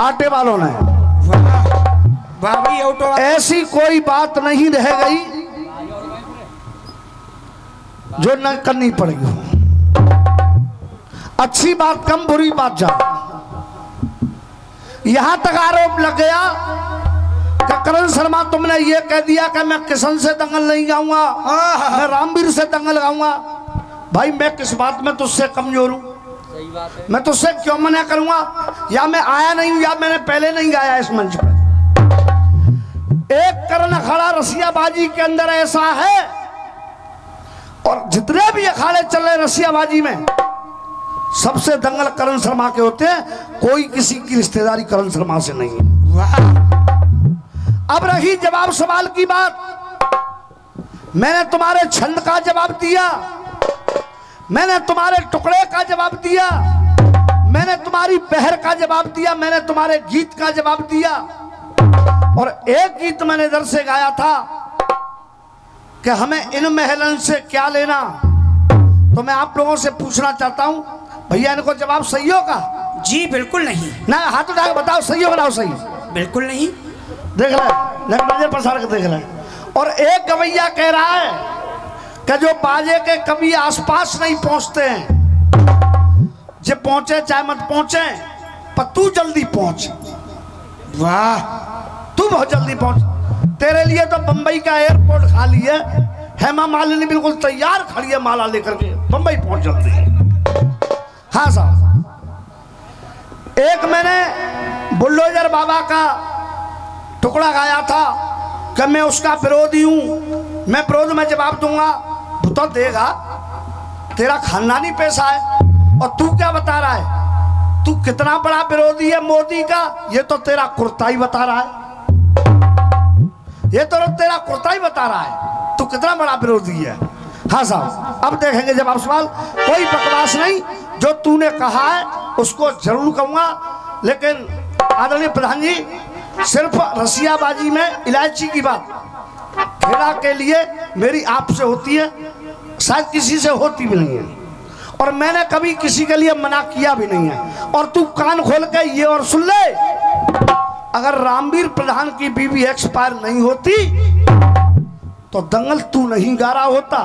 आटे वालों ने। ऐसी कोई बात नहीं रह गई जो न करनी पड़ेगी। अच्छी बात कम, बुरी बात ज्यादा। यहां तक आरोप लग गया कि करण शर्मा तुमने ये कह दिया कि मैं किशन से दंगल नहीं गाऊंगा, मैं रामवीर से दंगल गाऊंगा। भाई मैं किस बात में तुझसे कमजोर हूं? मैं तुझसे क्यों मना करूंगा? या मैं आया नहीं हूं या मैंने पहले नहीं गाया इस मंच पर। एक करण अखाड़ा रसियाबाजी के अंदर ऐसा है, और जितने भी अखाड़े चल रहे रसियाबाजी में सबसे दंगल करण शर्मा के होते हैं। कोई किसी की रिश्तेदारी करण शर्मा से नहीं है। अब रही जवाब सवाल की बात, मैंने तुम्हारे छंद का जवाब दिया, मैंने तुम्हारे टुकड़े का जवाब दिया, मैंने तुम्हारी बहर का जवाब दिया, मैंने तुम्हारे गीत का जवाब दिया। और एक गीत मैंने इधर से गाया था कि हमें इन महलन से क्या लेना। तो मैं आप लोगों से पूछना चाहता हूं, भैया इनको जवाब सही होगा? जी बिल्कुल नहीं। ना हाथ उठा के बताओ, सही हो? बताओ सही। बिल्कुल नहीं। देख ले, नजर पसार के देख ले। और एक गवैया कह रहा है कि जो बाजे के कभी आसपास नहीं पहुंचते हैं, जे पहुंचे चाहे मत पहुंचे, पर तू जल्दी पहुंच। वाह, तू बहुत जल्दी पहुंच। तेरे लिए तो बंबई का एयरपोर्ट खाली है। हेमा मालिनी बिल्कुल तैयार खड़ी है माला लेकर के, बंबई पहुंच जल्दी। हाँ साहब, एक मैंने बुल्डोजर बाबा का टुकड़ा गाया था कि मैं उसका विरोधी हूं, मैं विरोध में जवाब दूंगा। तो देगा, तेरा खानदानी पैसा है। और तू क्या बता रहा है? तू कितना बड़ा विरोधी है मोदी का, ये तो तेरा कुर्ता ही बता रहा है। ये तो तेरा कुर्ता ही बता रहा है, तू कितना बड़ा विरोधी है। हाँ साहब, अब देखेंगे जवाब सवाल। कोई बकवास नहीं, जो तूने कहा है उसको जरूर कहूंगा। लेकिन आदरणीय प्रधान जी, सिर्फ रसियाबाजी में इलायची की बात खेड़ा के लिए मेरी आपसे होती है, शायद किसी से होती भी नहीं है, और मैंने कभी किसी के लिए मना किया भी नहीं है। और तू कान खोल के ये और सुन ले, अगर रामवीर प्रधान की बीवी एक्सपायर नहीं होती तो दंगल तू नहीं गा रहा होता,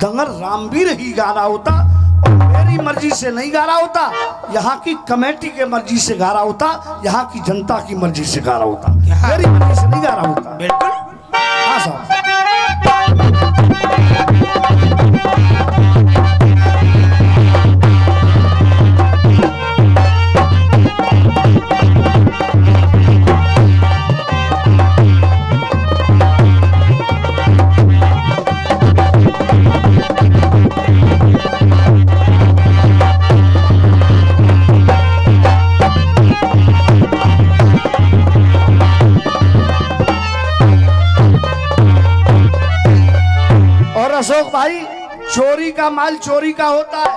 दंगल रामवीर ही गा रहा होता। और मेरी मर्जी से नहीं गा रहा होता, यहाँ की कमेटी के मर्जी से गा रहा होता, यहाँ की जनता की मर्जी से गा रहा होता, मेरी मर्जी से नहीं गा रहा होता। बिल्कुल। हाँ साहब, अशोक भाई, चोरी का माल चोरी का होता है,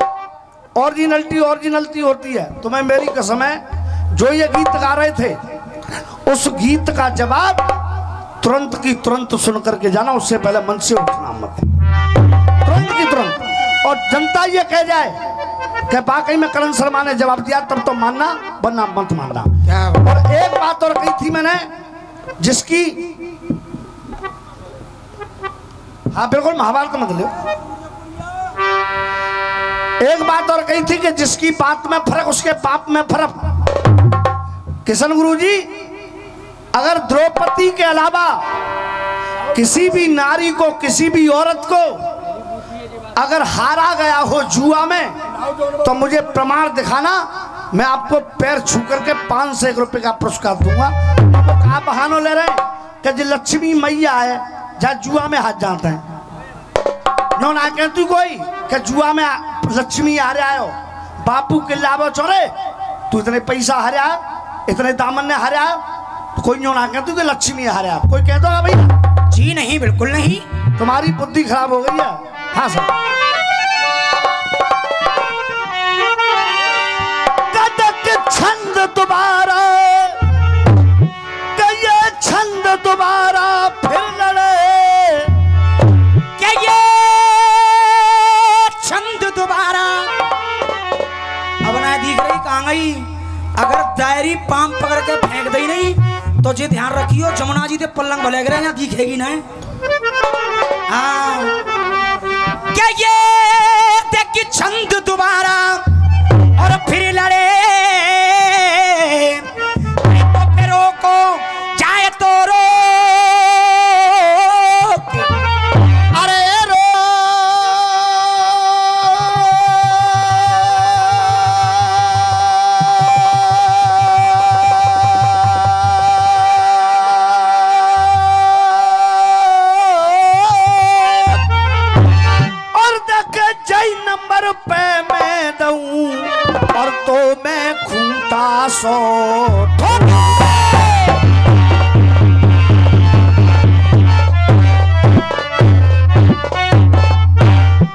ओरिजिनलिटी ओरिजिनलिटी होती है। तुम्हें मेरी कसम है, जो ये गीत गा रहे थे उस गीत का जवाब तुरंत की तुरंत सुन करके जाना, उससे पहले मन से उठना मत, तुरंत की तुरंत। और जनता ये कह जाए कि वाकई में करण शर्मा ने जवाब दिया, तब तो मानना, वरना मत मानना। और एक बात और कही थी मैंने, जिसकी, हाँ बिल्कुल महाभारत का मतलब, एक बात और कही थी कि जिसकी बात में फर्क उसके पाप में फर्क। किशन गुरु जी, अगर द्रौपदी के अलावा किसी भी नारी को, किसी भी औरत को अगर हारा गया हो जुआ में, तो मुझे प्रमाण दिखाना, मैं आपको पैर छू करके 500 रुपए का पुरस्कार दूंगा। तो कहा बहानों ले रहे कि जो लक्ष्मी मैया है जहाँ जुआ में हाथ जाते हैं, नो ना कहती कोई कि जुआ में लक्ष्मी हारे आयो, बापू के लाभो चोरे, तू इतने पैसा हारा, इतने दामन ने हारा, कोई नो ना कहती कि लक्ष्मी हारा। कोई कह दो भैया? जी नहीं, बिल्कुल नहीं। तुम्हारी बुद्धि खराब हो गई है। हाँ सर, कदक छंद दोबारा, कये छंद दोबारा फिर लड़े, कये छंद दोबारा। अब ना दिख रही कहाँ गई? अगर दायरी पाम पकड़ के फेंक दई नहीं तो जी ध्यान रखियो जमुना जी ते पल्लंग भले गिरे यहाँ दिखेगी ना। हाँ क्या ये देखी छंद दोबारा और फिर लड़े तो फिर को जाए तो रो और तो मैं खूंटा सो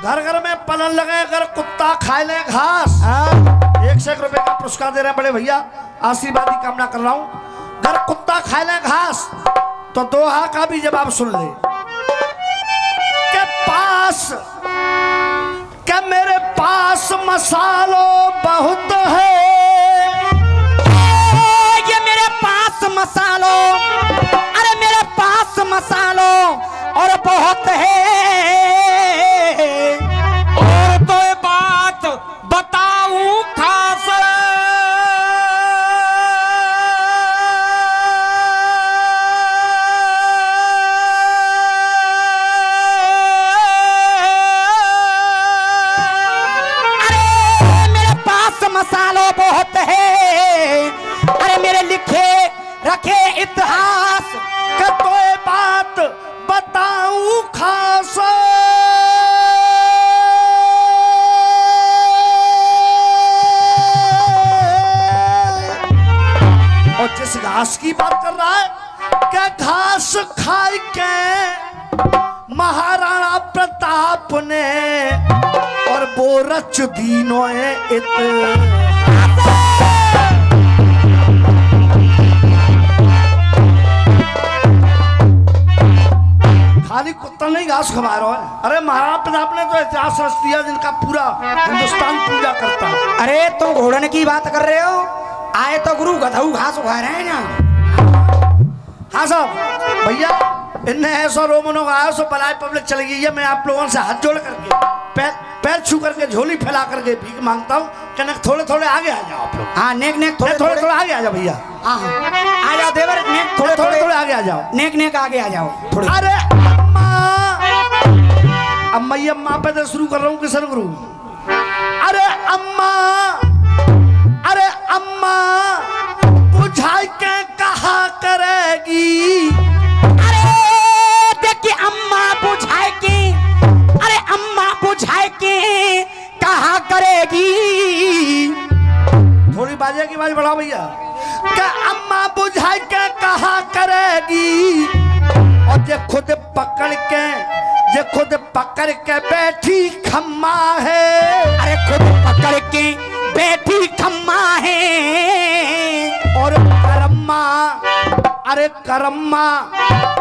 घर घर में पलन लगे अगर कुत्ता खाए ले घास। 1 रुपए का पुरस्कार दे रहे हैं बड़े भैया, आशीर्वाद की कामना कर रहा हूं। अगर कुत्ता खाए ले घास तो दोहा का भी जवाब सुन ले के पास क्या मेरे पास मसालों बहुत है। ये मेरे पास मसालों, अरे मेरे पास मसालों और बहुत है। और तो ये बात बताऊं खास मसालों बहुत है। अरे मेरे लिखे रखे इतिहास का तो ये बात बताऊं खास। और जिस घास की बात कर रहा है क्या घास खाई के महाराणा प्रताप ने और वो रच दीनों खाली कुत्ता नहीं घास खवा रहा है। अरे महाराणा प्रताप ने तो इतिहास रच दिया जिनका पूरा हिंदुस्तान पूजा करता है। अरे तुम घोड़न की बात कर रहे हो, आए तो गुरु गधऊ घास उगा रहे हैं ना। हाँ साहब भैया इन्हें ऐसा रोमनों का आया सो बलाई पब्लिक चली गई है। मैं आप लोगों से हाथ जोड़ करके पैर छू करके झोली फैला करके भीख मांगता हूँ कि थोड़े थोड़े आगे आ जाओ आप लोग। हाँ नेक नेक थोड़े थोड़े आगे आ जाओ भैया। हाँ आ जाओ देवर, नेक थोड़े थोड़े आगे आ जाओ। नेक आगे आ जाओ थोड़े। अरे अम्मा पे तो शुरू कर रहा हूँ किशन गुरु। अरे अम्मा बुझाई के कहा करेगी। अरे देखिए अम्मा बुझाए की, अरे अम्मा बुझाए की कहा करेगी। थोड़ी बाजे की आवाज बढ़ाओ भैया। क्या अम्मा बुझाई के कहा करेगी। और ये खुद पकड़ के बैठी खम्मा है। अरे खुद पकड़ के बैठी खम्मा है। और करम्मा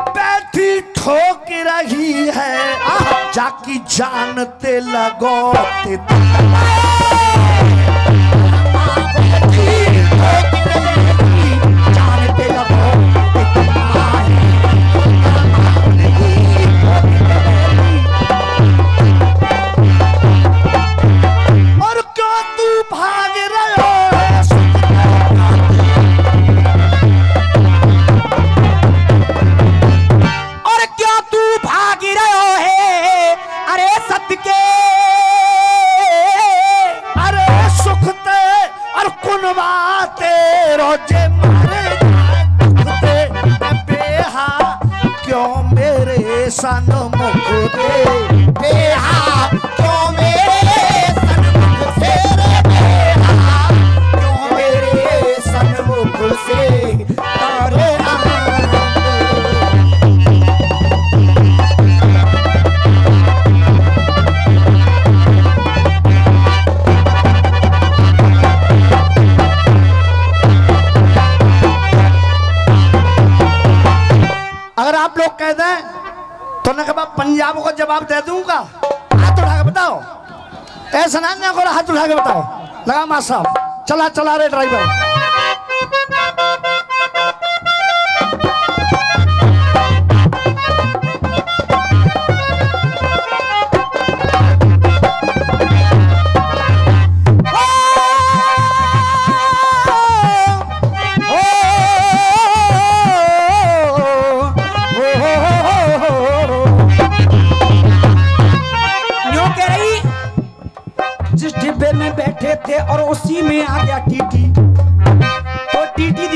बैठी ठोक रही है। जाकी जानते लगो जानते लगो और क्यों तू भाग रहे हो। और क्यों तू भाग रहे है। अरे सत्य के अरे सुख ते और कुनवाते रोजे मारे बेहा क्यों मेरे सन्मुख दे। बेहा क्यों मेरे सन्मुख से रे। बेहा क्यों मेरे सन्मुख से तारे अगर आप लोग कह दें तो न कहा पंजाब को जवाब दे दूंगा। हाथ उठा के बताओ। ऐसा ना को हाथ उठा के बताओ। लगा मां साहब चला रे ड्राइवर।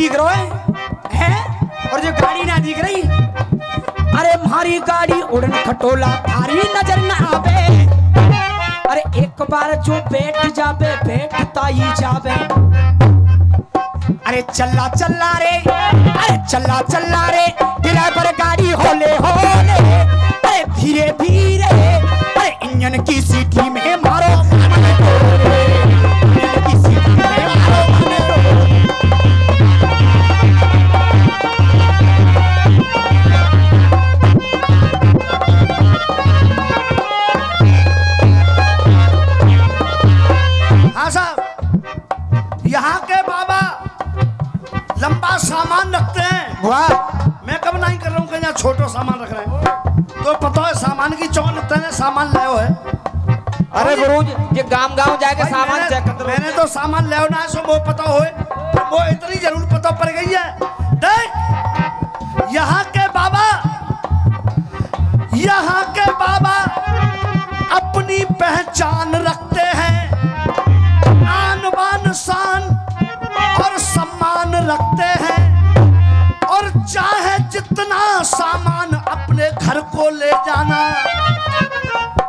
दिख रहा है और जो गाड़ी ना दिख रही। अरे हमारी गाड़ी उड़न खटोला थारी नजर न आवे। अरे एक बार जो बैठ जावे बैठता ही जावे। अरे चल्ला चल्ला रे, अरे चल्ला चल्ला रे ड्राइवर गाड़ी होले होले। अरे धीरे धीरे, अरे इंजन की सीटी में मारो इंजन की सीटी में मारो। हाँ साहब, यहाँ के बाबा लंबा सामान रखते हैं। वाह, मैं कब नहीं कर रहा हूँ कि यहाँ छोटो सामान रख रहे हैं। तो पता है सामान की चौन है, सामान ले है। अरे गुरु ये गांव जाके सामान चेक कर। मैंने तो सामान ले ना सो वो पता हो, वो इतनी जरूर पता पड़ गई है। देख यहाँ के बाबा अपनी पहचान रखते हैं, आन बान शान और सम्मान रखते हैं। और चाहे जितना सामान अपने घर को ले जाना,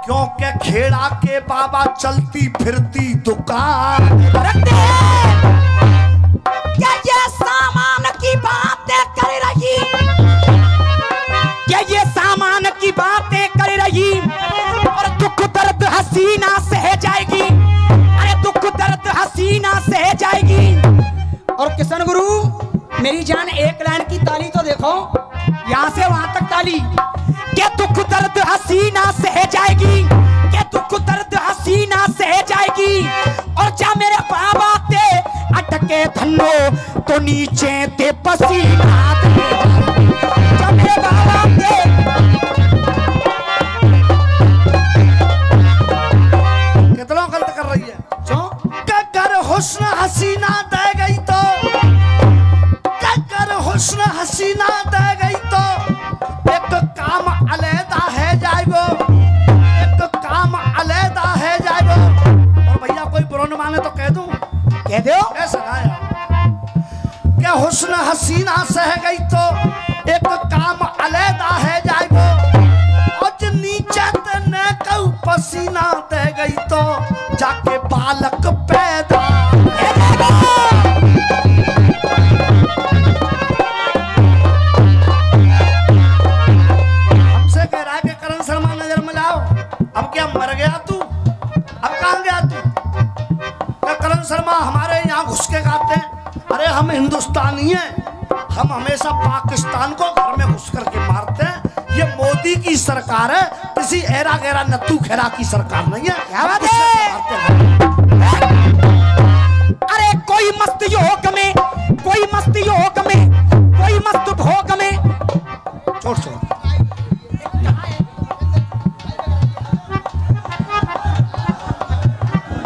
क्योंकि खेड़ा के बाबा चलती फिरती दुकान रखते हैं। क्या ये सामान की बातें कर रही, क्या ये सामान की बातें कर रही। और दुख दर्द हसीना सह जाएगी, अरे दुख दर्द हसीना सह जाएगी। और किशन गुरु मेरी जान एक लाइन की ताली तो देखो, यहाँ से वहां तक ताली। क्या दुख दर्द हसीना सह जाएगी, क्या दुख दर्द हसीना सह जाएगी। और जा मेरे बाबा ते अटके धन्नो तो नीचे ते पसीना दे। जा मेरे बाबा ते कितना गलत कर रही है। कर हुस्न हसीना दे गई तो, कर हुस्न हसीना दे गई तो एक काम अलहदा है जाएगो, एक काम अलहदा है जाएगो। और भैया कोई बुरा न माने तो कह दूं, कह दो कैसा आया क्या हुस्न हसीना सह गई तो एक काम अलहदा है जाएगो। और जो नीचे तने कऊ पसीना दे गई तो जाके बालक पैदा हमसे कह रहा है कि करण शर्मा नजर में लाओ। अब क्या मर गया तू, अब कहां गया तू। क्या करण शर्मा हमारे यहाँ घुस के गाते हैं, अरे हम हिंदुस्तानी हैं, हम हमेशा पाकिस्तान को घर में घुस करके मारते हैं। ये मोदी की सरकार है, किसी एरा गैरा नत्थू खेरा की सरकार नहीं है। क्या बात है। अरे कोई मस्त योग में, कोई मस्त योग में, कोई मस्त भोग में। छोड़ छोड़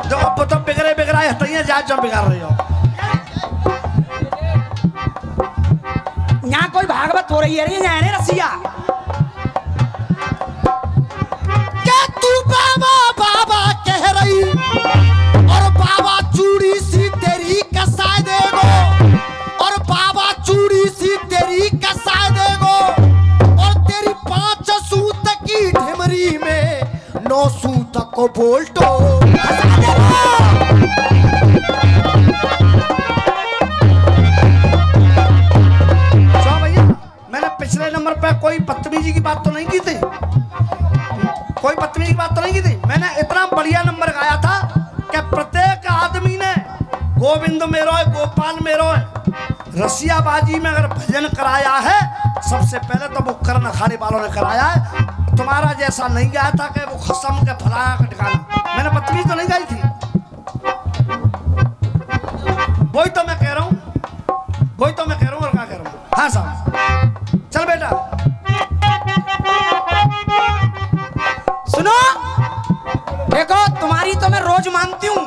जो अब तो बिगड़े बिगड़ाए हटाइए, जा जब बिगाड़ रही हो। यहाँ कोई भागवत हो रही है यहाँ रसिया। क्या तू बाबा बाबा कह रही और बाबा चूड़ी सी तेरी कसा देगो, और बाबा चूड़ी सी तेरी कसा देगो। और तेरी 5 सूत की ढिमरी में 9 सूत को बोल्टो पिछले नंबर पे कोई बदतमीजी की बात तो नहीं की थी, कोई बदतमीजी की बात तो नहीं की थी। मैंने इतना बढ़िया नंबर गाया था कि प्रत्येक आदमी ने गोविंद मेरो है, गोपाल मेरो है, रसियाबाजी में अगर भजन कराया है सबसे पहले तो वो कर्ण अखाड़े वालों ने कराया है। तुम्हारा जैसा नहीं गाया था कि वो खसम के फलाया का ठिकाना। मैंने बदतमीजी तो नहीं गाई थी, वही तो मैं कह रहा हूँ, वही तो मैं कह रहा हूँ और क्या कह रहा हूँ। हाँ साहब चल बेटा सुनो, देखो तुम्हारी तो मैं रोज मानती हूँ,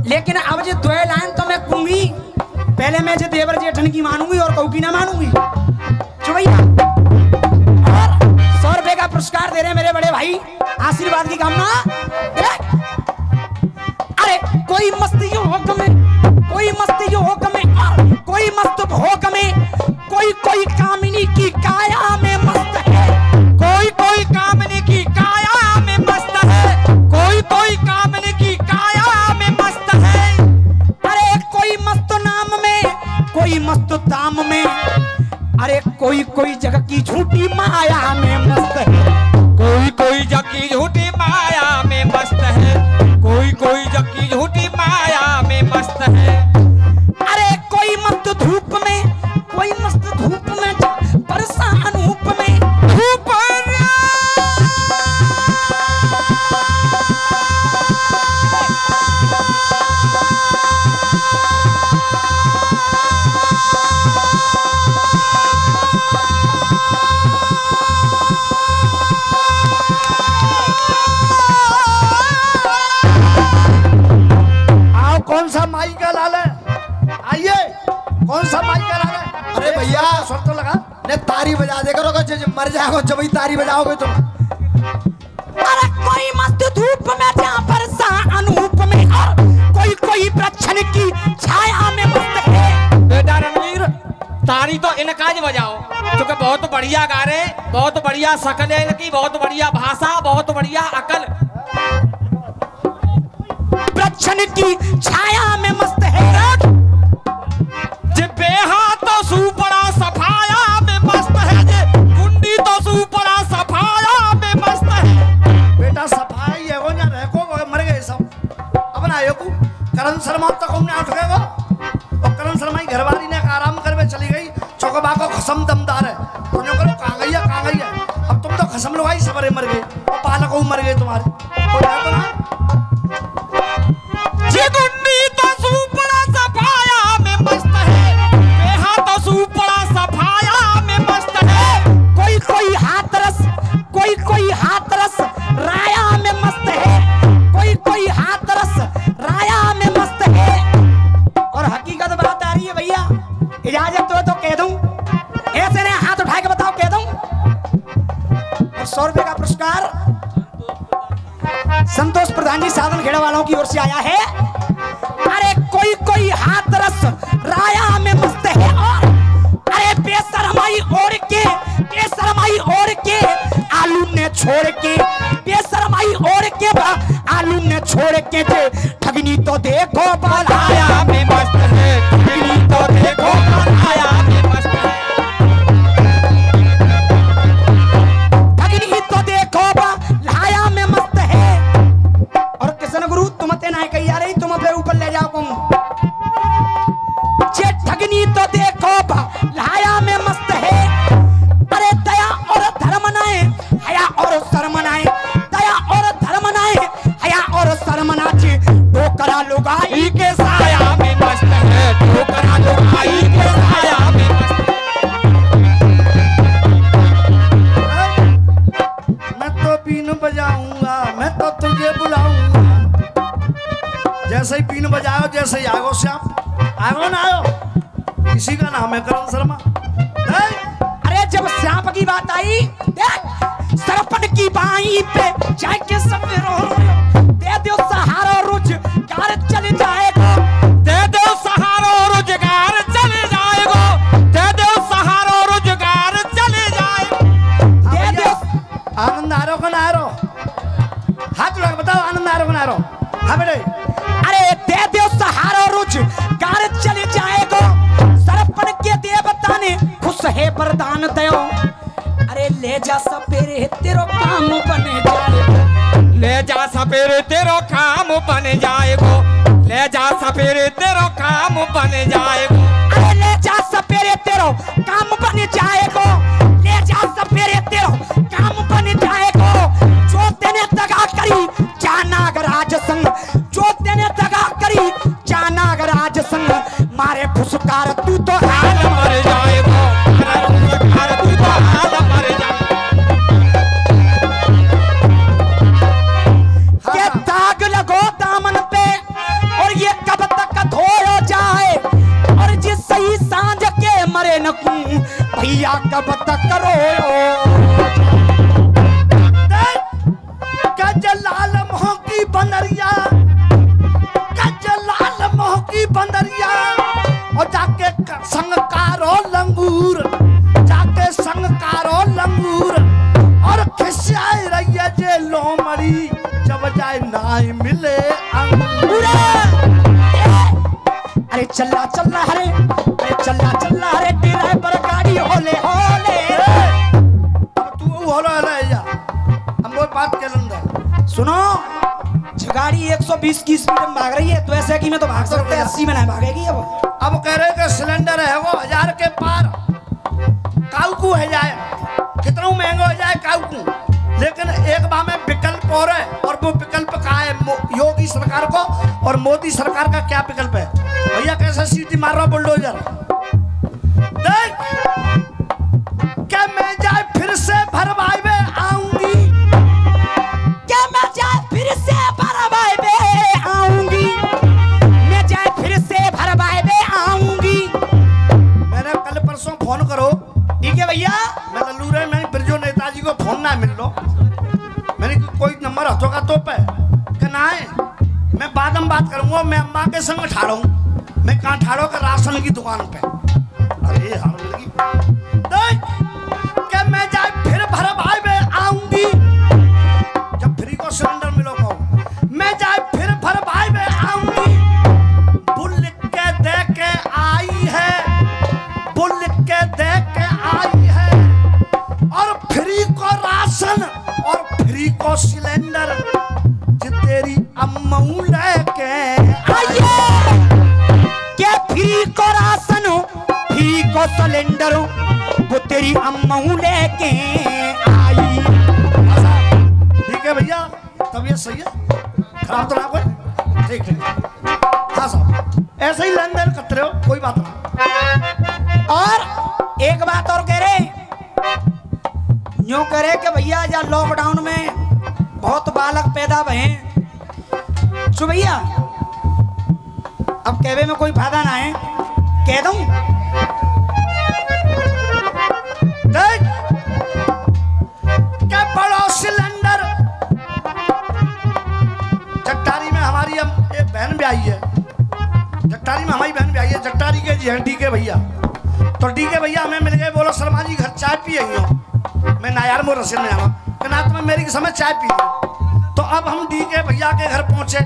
लेकिन अब जो 2 लाइन तो मैं कहूंगी। पहले मैं जो देवर जेठन की मानूंगी और कहूँ की ना मानूंगी। जो भैया और 100 रुपए का पुरस्कार दे रहे हैं मेरे बड़े भाई, आशीर्वाद की कामना। अरे कोई मस्त योग में, कोई मस्त योग में और कोई मस्त मस्त दाम में, अरे कोई कोई जगह की झूठी माया में मस्त है, कोई कोई जग की झूठी माया में मस्त है, कोई कोई जग की झूठी माया में मस्त है। अरे कोई मस्त धूप में, कोई मस्त धूप में, बरसा अनूप में धूप कौन सा माई का लाल है? आइए, कौन सा माई का लाल है? अरे भैया सुर तो लगा, ने तारी बजा दे करो, जब मर जाओगे जब ही तारी बजाओगे तुम। अरे कोई मस्त धूप में जहाँ बरसा अनूप में, और कोई कोई वृक्षण की छाया में मस्त है। बेटा रणवीर, तारी तो इनका ज बजाओ, क्योंकि बहुत बढ़िया गा रहे, बहुत बढ़िया शकल है इनकी, बहुत बढ़िया भाषा, बहुत बढ़िया अकल। वृक्षण की छाया में मस्त है, जे बेहा तो सुपड़ा सफाया में मस्त है, जे कुंडी तो सुपड़ा सफाया में मस्त है। बेटा सफाई है वो ना रखो, मर गए सब। अपना आयो को करण शर्मा तक हमने उठ गए वो, और करण शर्मा की घरवाली ने आराम करवे चली गई। चौकबा को खसम दमदार है, तुमने करो कहाँ गई है। अब तुम तो खसम लगाई सबरे मर गए, और पालक मर गए तुम्हारे, कोई है तो ना। जे गुंडी तो सुपड़ा सफाया में मस्त है, बेहा तो सुपड़ा सफाया में मस्त है। कोई कोई हाथरस, कोई कोई हाथरस राया में मस्त है, कोई कोई हाथरस राया में मस्त है। और हकीकत बात आ रही है भैया, इजाजत हो तो कह दूं, ऐसे ने हाथ उठा के बताओ कह दूं। और 100 रुपए का पुरस्कार संतोष प्रधान जी साधन खेड़ा वालों की ओर से आया है। अरे कोई कोई हाथरस राया में मस्त है, और अरे बेशरमाई ओढ़ के, बेशरमाई ओढ़ के आलू ने छोड़ के, बेशरमाई ओढ़ के आलू ने छोड़ के, ठगनी तो देखो बलाया में मस्त है, ठगनी तो देखो बलाया में मस्त है, ठगनी तो देखो बलाया में मस्त है। और किशन गुरु तुम ते ना कही आ रही, तुम अपने ऊपर ले जाओ तुम। जे ठगनी तो देखो बलाया में मस्त है, अरे दया और धर्म नाए, हया और शर्म नाए, दया और धर्म नाए, हया और शर्म नाचे, डोकरा लुगाई के साया में मस्त है, ठोकरा लुगाई के साया में मस्त है। मैं तो बीन बजाऊंगा, मैं तो तुझे बुलाऊंगा। जैसे ही बीन बजाओ, जैसे ही आगो श्याम, आगो ना आयो, इसी का नाम है करण शर्मा। अरे जब श्याम की बात आई, देख सरपट की बाई पे जाके सब रो, दे दो सहारा रोजगार चले जाएगा, दे दो सहारा रोजगार चले जाएगा, दे दो सहारा रोजगार चले जाएगा। दे दो आनंद आ रहा ना आ रहा, हाथ उठा के बताओ आनंद आ रहा ना आ रहा। हाँ बेटे, अरे दे दो सहारा रोजगार चले जाएगा, सरपट के देवता ने खुश है वरदान दयो, अरे ले जा सपेरे तेरो काम बने जाएगा, ले जा सपेरे तेरो काम बन जाएगो, ले जा सपेरे तेरो काम बन जाएगो, अरे ले जा सपेरे तेरो काम बन जाएगा, ले जा सपेरे तेरो काम बन जाएगा। जो तेने दगा करी जानागराज संग, जो तेने दगा करी जानागराज संग, मारे फुसकार तू तो हाल मर जाएगो, मारे फुसकार तू तो हाल मर जाएगो। के दाग लगो दामन पे, और ये कब तक धोयो जाए, और जिस सही सांझ के मरे न भैया कब तक रोयो। लाल मोह की बंदरिया, लाल मोह की बंदरिया, और जाके संगकारो लंगूर, जाके संगकारो लंगूर, और खिसियाई रही है जे लोमड़ी, जब जाए नाई मिले अंगूर। अरे चल्ला चल्ला हरे, अरे चल्ला चल्ला रे ड्राइवर गाड़ी होले होले। अब तू हो रहा है या हम वो बात के लंदा सुनो, गाड़ी 120 की स्पीड में भाग रही है, तो ऐसे कि मैं तो भाग सकते हैं, 80 में नहीं भागेगी। अब कह रहे कि सिलेंडर है वो 1000 के पार, काउकू है जाए, कितना महंगा हो जाए काउकू, लेकिन एक बार में विकल्प और है, और वो विकल्प कहा है योगी सरकार को, और मोदी सरकार का क्या विकल्प है भैया? कैसे सीटी मार रहा बुलडोजर? देख क्या मैं जाए फिर से भरवाई में आऊंगी, क्या मैं जाए फिर से भरवाई में आऊंगी, मैं जाए फिर से भरवाई में आऊंगी। मैंने कल परसों फोन करो, ठीक है भैया, मैं लल्लूरे में बिरजू नेताजी को फोन ना मिल लो, मैंने कोई नंबर हथों का तो पे कि ना है, मैं बाद में बात करूंगा, मैं अम्मा के संग ठाड़ो, मैं कहाँ ठाड़ो का राशन की दुकान पे। अरे हार मिल गई क्या मैं जाए फिर भर भाई में आऊंगी, जब फ्री को सिलेंडर मिलोगा मैं जाए फिर भर भाई में आऊंगी। बुल के दे के आई है, बुल के दे के आई है, और फ्री को राशन और फ्री को सिलेंडर तेरी अम्मू लेके आइए। क्या फ्री को राशन हो, फ्री को सिलेंडर हो, वो तेरी अम्मू लेके आई। ठीक है भैया, तबीयत सही है, खराब तो ना कोई? ठीक ठीक, हाँ साहब ऐसे ही लेन देन करते रहो, कोई बात नहीं। और एक बात और कह रहे, यूं करे कि भैया या लॉकडाउन में बहुत बालक पैदा भये, सो भैया अब कहवे में कोई फायदा ना है, कह दूं क्या बड़ो सिलेंडर। जट्टारी में हमारी एक बहन भी आई है, जट्टारी में हमारी बहन भी आई है, जट्टारी के जी है डीके भैया, तो डीके भैया हमें मिल गए, बोलो शर्मा जी घर चाय पी आई हो, मैं ना यार मोर रसीद में जाना कि ना तुम्हें मेरी समय चाय पी। तो अब हम डीके भैया के घर पहुंचे,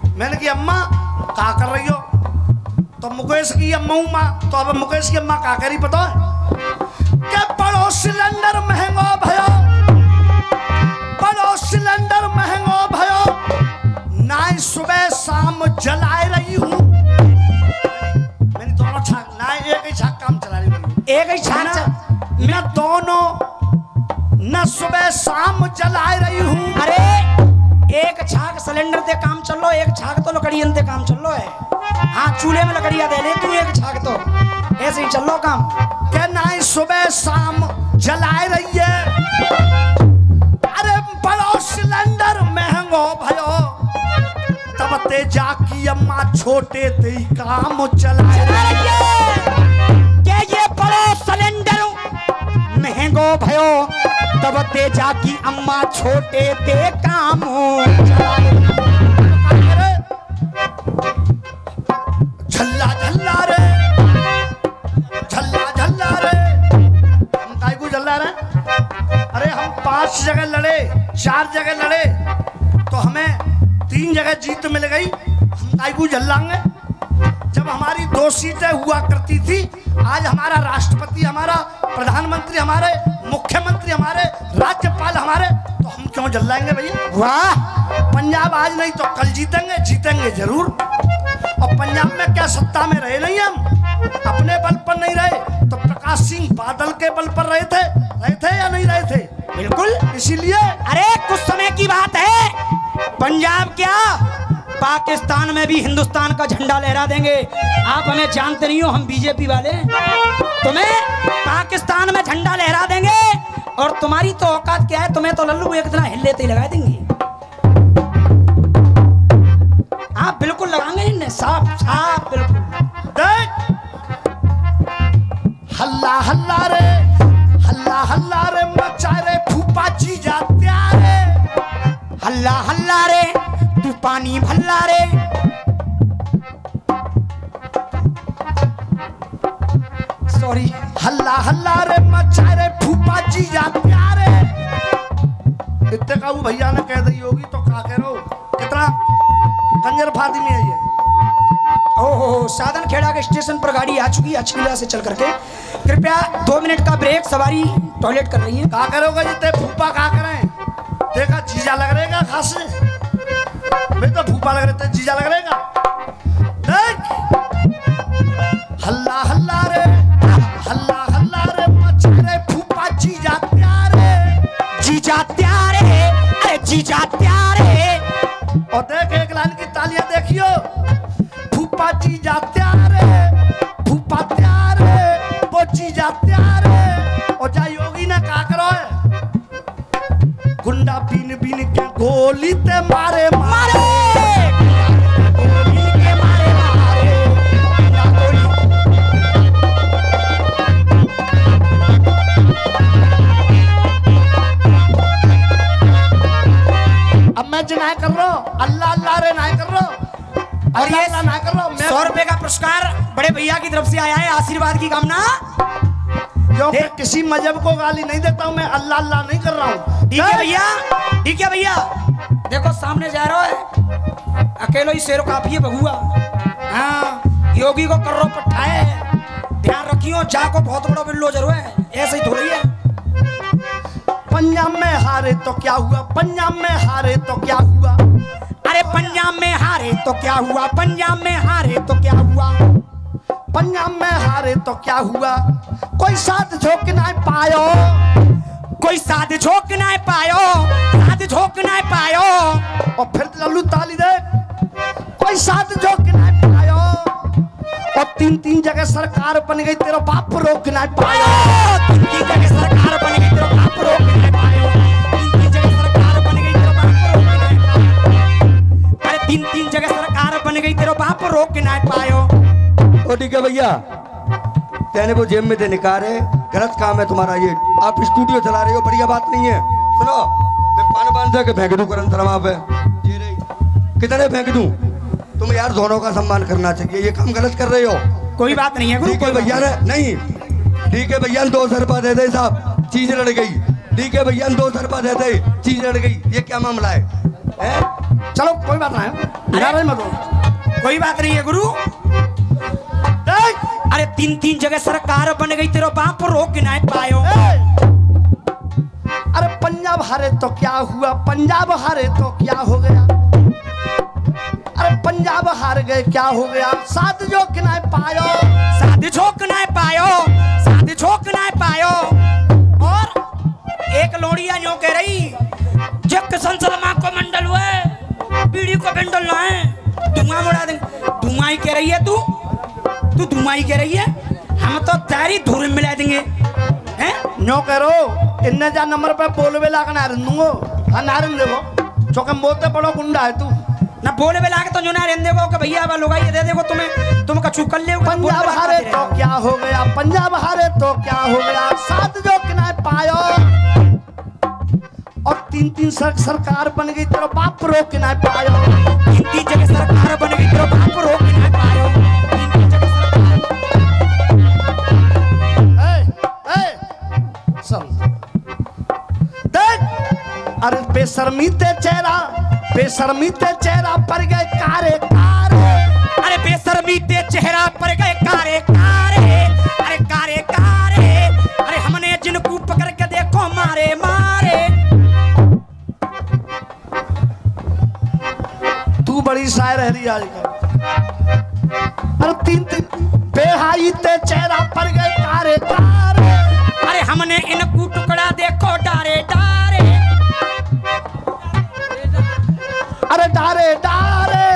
मैंने कहा अम्मा क्या कर रही हो, तो मुकेश की अम्मा माँ, तो अब मुकेश की अम्मा क्या करी पता है? क्या बड़ो सिलेंडर महंगो भयो, बड़ो सिलेंडर महंगो भयो, ना सुबह शाम जलाए रही हूँ, मैंने दोनों छाक ना एक ही छाक काम चला रही हूँ, एक ही छाक मैं दोनों न सुबह शाम जलाए रही हूँ। अरे एक छाक सिलेंडर ते काम चल लो, एक छाक तो लकड़ियन ते काम चल लो है। हाँ चूल्हे में लकड़ियां दे ले तू, एक छाक तो ऐसे ही चल लो काम। क्या ना सुबह शाम जलाए रही है, अरे बड़ो सिलेंडर महंगो भयो, तब ते जाकी अम्मा छोटे ते काम चलाए रही है। क्या ये बड़ो सिलेंडर महंगो भयो, तब ते जाकी अम्मा छोटे ते काम झल्ला झल्ला रे, झल्ला झल्ला रे, हम काय को झल्ला रे? अरे हम 5 जगह लड़े, 4 जगह लड़े, तो हमें 3 जगह जीत मिल गई, हम काय को झल्लाएंगे? जब हमारी 2 सीटें हुआ करती थी, आज हमारा राष्ट्रपति, हमारा प्रधानमंत्री, हमारे मुख्यमंत्री, हमारे राज्यपाल हमारे, तो हम क्यों जल्लाएंगे भैया? वाह, पंजाब आज नहीं तो कल जीतेंगे, जीतेंगे जरूर। और पंजाब में क्या सत्ता में रहे नहीं, हम अपने बल पर नहीं रहे, तो प्रकाश सिंह बादल के बल पर रहे थे या नहीं रहे थे? बिल्कुल। इसीलिए अरे कुछ समय की बात है, पंजाब क्या पाकिस्तान में भी हिंदुस्तान का झंडा लहरा देंगे। आप हमें जानते नहीं हो, हम बीजेपी वाले, तुम्हें पाकिस्तान में झंडा लहरा देंगे, और तुम्हारी तो औकात क्या है, तुम्हें तो लल्लू एक इतना हिल लेते ही लगा देंगे। आप बिल्कुल लगाएंगे, साफ साफ बिल्कुल। देख हल्ला हल्ला रे, हल्ला हल्ला रे मचा रे फूफा जी जात्या रे, हल्ला हल्ला रे तू पानी भल्ला रे। सॉरी, हल्ला हल्ला रे मचा रे फूफा जी जात्या रे। इतने का वो भैया ने कह दी होगी तो क्या कह रहे हो, कितना कंजर फादिमी है ये, ओहो, साधन खेड़ा के स्टेशन पर गाड़ी आ चुकी है अछलीला से चल करके। कृपया 2 मिनट का ब्रेक, सवारी टॉयलेट कर रही है। का करोगे जितने फूफा का करें? देखा जीजा लग रहेगा खास मैं तो फूफा लग रहे थे, जीजा लग रहेगा। देख हल्ला हल्ला रे, हल्ला हल्ला रे मच रे फूफा जीजा प्यारे, जीजा प्यारे, अरे जीजा प्यारे। और देख एक लाइन की तालियां देखियो, फूफा जीजा प्यारे, फूफा प्यारे, वो जीजा प्यारे। और जा योगी ने का करो है, गुंडा बीन बीन के गोली ते मारे मारे, गोली के मारे मारे, बिना गोली। अब मैं जिनाय कर रहा हूँ, अल्लाह अल्लाह रे नाय कर रहा हूँ, और ये अल्लाह ना कर रहा हूँ। 100 रुपए का पुरस्कार बड़े भैया की तरफ से आया है, आशीर्वाद की कामना। क्योंकि किसी मजहब को गाली नहीं देता हूँ मैं, अल्लाह अल्लाह नहीं कर रहा हूँ। ठीक है भैया, ठीक है भैया। देखो सामने जा रहा है, अकेलो ही शेर काफी है बहुआ। हाँ, योगी को कर रो पठाए, ध्यान रखियो जाको बहुत बड़ा बिल्लो जरूर है, ऐसे ही थोड़ी है। पंजाब में हारे तो क्या हुआ, पंजाब में हारे तो क्या हुआ, अरे पंजाब में हारे तो क्या हुआ, पंजाब में हारे तो क्या हुआ, पंजाब में हारे तो क्या हुआ, कोई साथ झोंक ना पायो, कोई साथ झोंक ना पायो, साथ झोंक ना पायो। और फिर लल्लू ताली दे, कोई साथ झोंक ना पायो। और 3-3 जगह सरकार बन गई, तेरा बाप रोक ना पायो। 3-3 जगह सरकार बन गई, तेरा बाप रोक ना पायो। 3-3 जगह सरकार बन गई, तेरा बाप रोक ना पायो। अरे 3-3 जगह सरकार बन गई, तेरा बाप रोक ना पायो। ओ ठीक है भैया, कहने वो जेब में दे निकाले, गलत काम है तुम्हारा ये। आप स्टूडियो चला रहे हो, बढ़िया बात नहीं है। सुनो, मैं पान बांध के फेंक दूं करन तरवा पे, ये रही कितने फेंक दूं? तुम यार दोनों का सम्मान करना चाहिए, ये काम गलत कर रहे हो। कोई बात नहीं है गुरु, ठीक है भैया ने नहीं, ठीक है भैया 200 रुपया दे दे साहब, चीज लड़ गई। ठीक है भैया 200 रुपया दे दे, चीज लड़ गई। ये क्या मामला है? चलो कोई बात नहीं, नाराज मत हो। कोई बात नहीं है गुरु। देख, अरे 3-3 जगह सरकार बन गई, तेरा बाप रोक ना पायो। अरे पंजाब हारे तो क्या हुआ, पंजाब हारे तो क्या हो गया, अरे पंजाब हार गए क्या हो गया, साथ झोंक ना पायो, साथ झोंक ना पायो, साथ झोंक ना पायो। और एक लोड़िया यूं कह रही, जब किसान सलमा को मंडल हुए, बीड़ी को बंडल ना है, धुआं उड़ा देंगे। धुआं ही कह रही है तू धुआं ही कह रही है, हम तो तेरी धूल में मिला देंगे। हैं न्यो करो इन्ने जा नंबर पे बोलवे लाग नारन दूंगो, हां नारन देवो, चौके मोते बड़ो गुंडा है तू ना बोले बेला के तो जो ना रहने को कि भैया लोग ये दे देखो तुम्हें, तुम कछु कर ले। पंजाब हारे तो क्या हो गया, पंजाब हारे तो क्या हो गया, साथ जो किना पायो। और 3-3 सरकार बन गई, तेरा बाप रोक ना पायो। 3-3 जगह सरकार बन गई, तेरा बाप रोक ना पायो। 3-3 जगह देख, अरे बेशर्मी ते चेहरा पर गए कारे कारे, अरे बेशर्मी ते चेहरा पर गए कारे कारे, अरे कारे कारे। अरे हमने जिनको पकड़ के देखो मारे मारे। तू बड़ी शायर है रही आजकल। अरे 3-3 बेहाई ते चेहरा पर गए कारे कारे, अरे हमने इनको टुकड़ा देखो डारे डारे, अरे डारे डारे।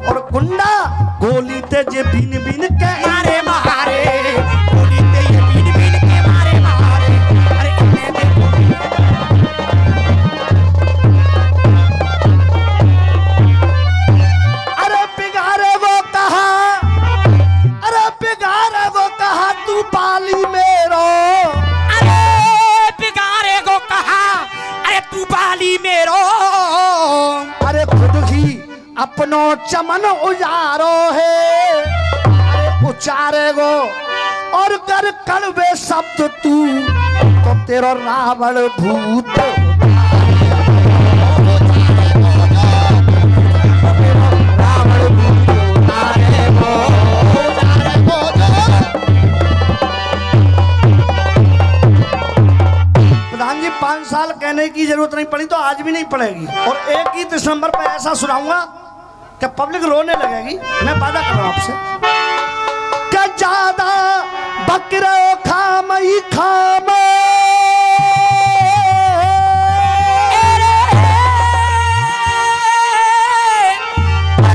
और गुंडा गोली ते जे बीन बीन के मारे मारे, गोली ते ये बीन बीन के मारे मारे। अरे इन्हें देखो, अरे बिगाड़े वो कहा, अरे बिगाड़े वो कहा तू पाली मेरो, अरे बिगाड़े को कहा, अरे तू बाली मेरो। अरे खुद ही अपनो चमन उजारो है, अरे उचारे गो और कर कड़वे शब्द तू तो तेरा रावण भूत। रावण भूत 5 साल कहने की जरूरत नहीं पड़ी तो आज भी नहीं पड़ेगी। और एक गीत इस नंबर पर ऐसा सुनाऊंगा कि पब्लिक रोने लगेगी। मैं वादा कर रहा हूं आपसे कि ज्यादा बकरो खाम ही खाम,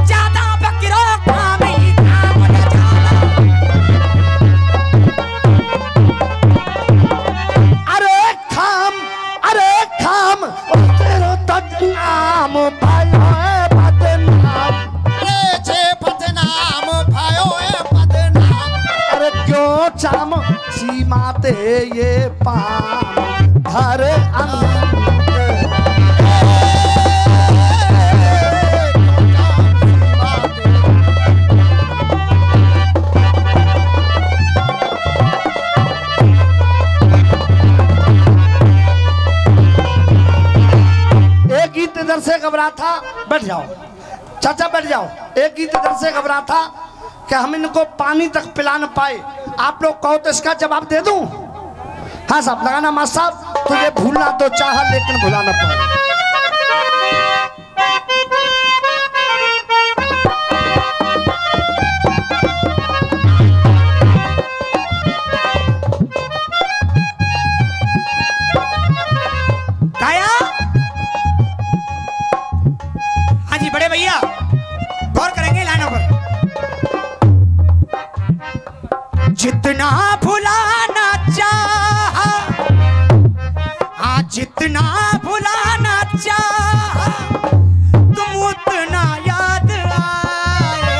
ज्यादा बकरो खाम ही खाम, अरे खाम तेरो तक नाम भाइयों बदनाम, अरे जे बदनाम भयो ए बदनाम, अरे क्यों चाम सीमा ते ये पाम घर एक गीत इधर से घबरा था, बैठ जाओ चाचा बैठ जाओ। एक गीत इधर से घबरा था कि हम इनको पानी तक पिला न पाए। आप लोग कहो तो इसका जवाब दे दूं? हाँ साहब लगाना मास्टर साहब, तुझे भूलना तो चाहा लेकिन भुला न पाए। बड़े भैया गौर करेंगे लाइनों पर। जितना भुलाना चाहा, हाँ जितना भुलाना चाहा, तुम उतना याद आए।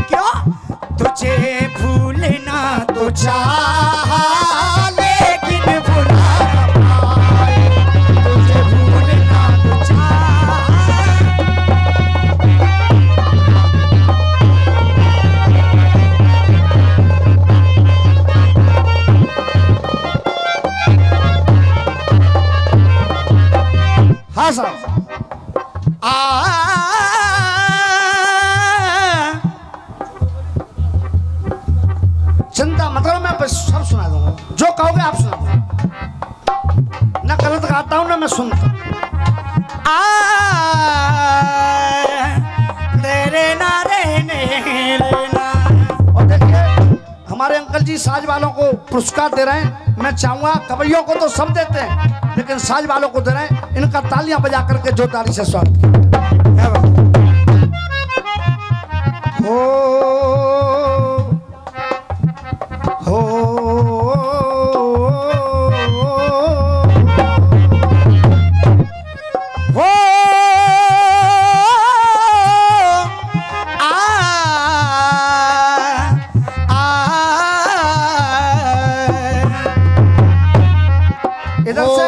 क्यों? तुझे भूलना तो चाहा लेकिन भुला न पाए, तुझे भूलना तो चाहा। हाँ साहब चिंता मत करो, मैं सब सुना दूंगा। जो कहोगे आप सुना दूंगा। ना गलत गाता हूँ ना मैं सुनता हूँ। और देखिए हमारे अंकल जी साज वालों को पुरस्कार दे रहे हैं। मैं चाहूंगा कवैयों को तो सब देते हैं लेकिन साज वालों को दे रहे हैं। इनका तालियां बजा करके जोरदारी से स्वागत कीजिए। इधर से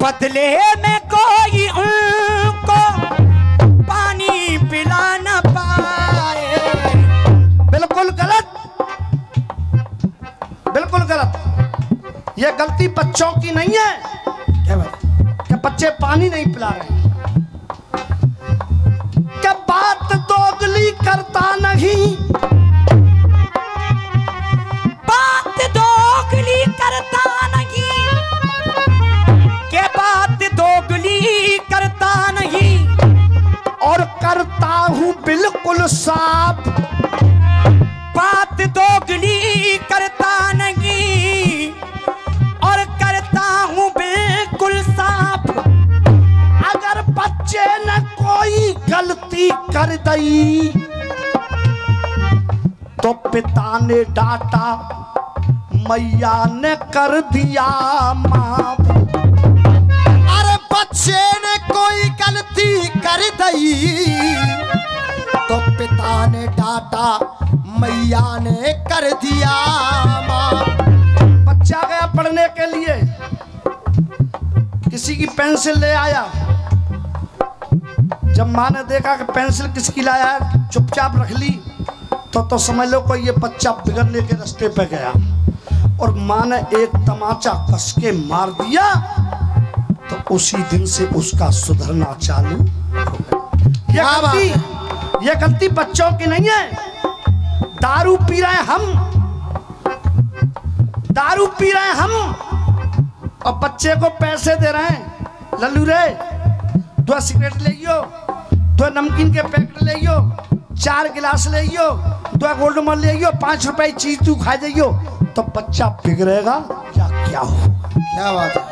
बदले में कोई उनको पानी पिला न पाए। बिल्कुल गलत, बिल्कुल गलत। ये गलती बच्चों की नहीं है। क्या बात? क्या बच्चे पानी नहीं पिला रहे हैं? क्या बात दोगली करता नहीं? बात दोगली करता नहीं, के बात दोगली करता नहीं, और करता हूँ बिल्कुल साफ। बात दोगली करता नहीं और करता हूँ बिल्कुल साफ। अगर बच्चे ने कोई गलती कर दी तो पिता ने डांटा, मैया ने कर दिया माफ। अरे बच्चे ने कोई गलती कर दी तो पिता ने डांटा, मैया ने कर दिया माफ। बच्चा बिगड़ने के लिए किसी की पेंसिल ले आया। जब माँ ने देखा कि पेंसिल किसकी लाया है, चुपचाप रख ली, तो समझ लो कोई ये बच्चा बिगड़ने के रास्ते पे गया। और माँ ने एक तमाचा कस के मार दिया, तो उसी दिन से उसका सुधरना चालू हो गया। ये गलती बच्चों की नहीं है। दारू पी रहे हैं हम, दारू पी रहे हैं हम, और बच्चे को पैसे दे रहे हैं। लल्लू रे 2 सिगरेट ले लियो, 2 नमकीन के पैकेट ले लियो, 4 गिलास ले लियो, 2 गोल्ड मॉल ले लियो, 5 रुपए की चीज तू खा जाइयो, तो बच्चा बिगड़ेगा या क्या होगा? क्या बात है?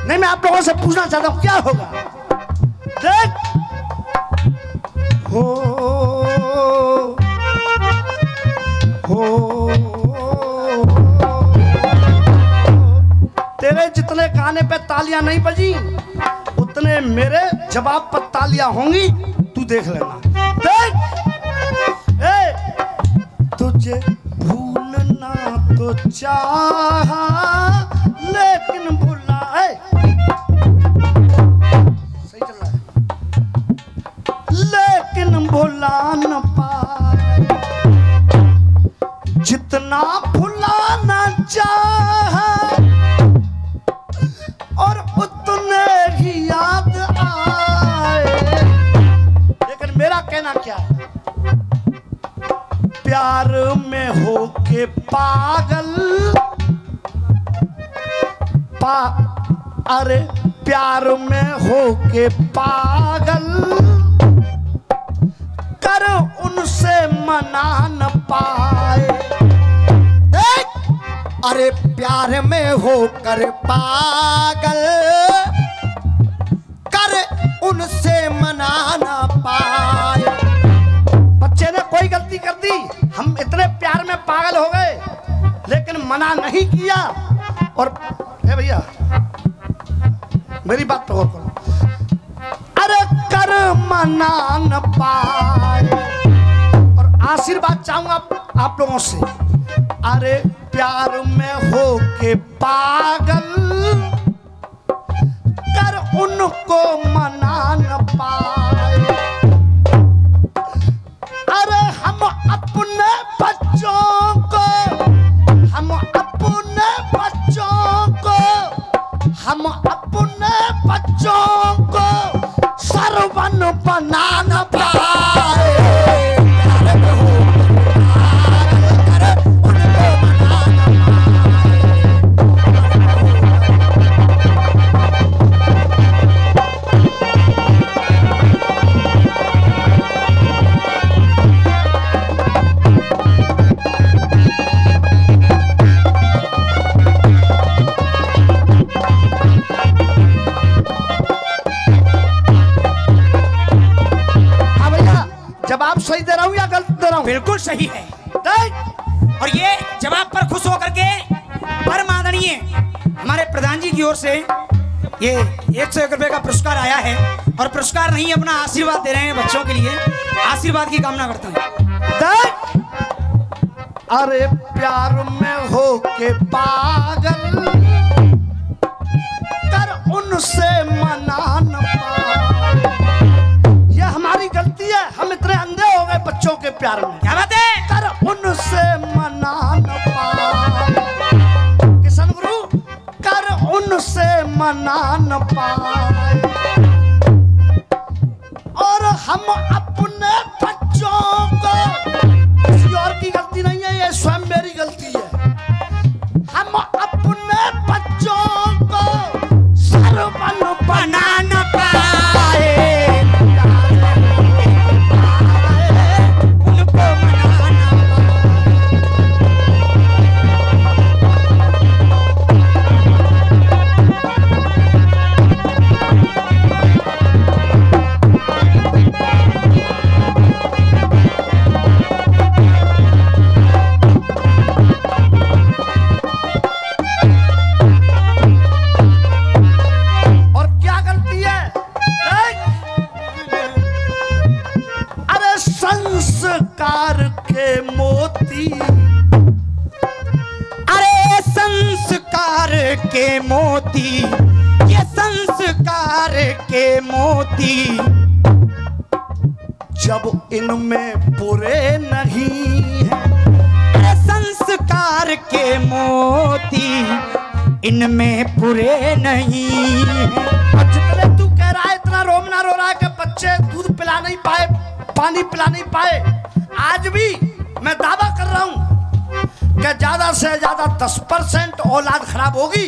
नहीं, मैं आप लोगों से पूछना चाहता हूं क्या होगा। देख तेरे जितने गाने पे तालियां नहीं बजी, उतने मेरे जवाब पर तालियां होंगी। तू देख लेना। देख तुझे भूलना तो चाहा लेकिन भूला सही चल रहा है, लेकिन भूला न पाए। जितना भुलाना चाहा और उतने ही याद आए। लेकिन मेरा कहना क्या है, प्यार में होके पागल अरे प्यार में होके पागल कर उनसे मना न पाए। अरे प्यार में होकर पागल कर उनसे मना ना पाए। बच्चे ने कोई गलती कर दी, हम इतने प्यार में पागल हो गए, लेकिन मना नहीं किया। और भैया मेरी बात पे गौर करो। अरे कर मना न पाए। और आशीर्वाद चाहूंगा आप लोगों से, अरे प्यार में होके पागल कर उनको मना न पाए। अरे हम अपने बच्चों को, हम अपने बच्चों को, हम अपने बच्चों को सरवन बना न पाए। जवाब सही दे रहा हूं या गलत दे रहा हूं? बिल्कुल सही है। और ये जवाब पर खुश होकर के परम आदरणीय हमारे प्रधान जी की ओर से ये 101 रुपए का पुरस्कार आया है। और पुरस्कार नहीं, अपना आशीर्वाद दे रहे हैं बच्चों के लिए। आशीर्वाद की कामना करता हूं। अरे प्यार में होके पागल कर उनसे मना न पाए। यह हमारी गलती है, हम इतने अंधे हो गए बच्चों के प्यार में। क्या बात है? कर उनसे मना न पाए। किशन गुरु, कर उनसे मना न पाए। और हम अपने बच्चों को, किसी और की गलती नहीं है, ये स्वयं मेरी गलती है। हम अपने बच्चों को सरवन बना न पाए। के मोती, ये संस्कार के मोती, जब इनमें बुरे नहीं है, संस्कार के मोती इनमें पूरे नहीं है। और जितने तू कह रहा है इतना रोमना रो रहा है कि बच्चे दूध पिला नहीं पाए, पानी पिला नहीं पाए, आज भी मैं दावा कर रहा हूं कि ज्यादा से ज्यादा 10% औलाद खराब होगी,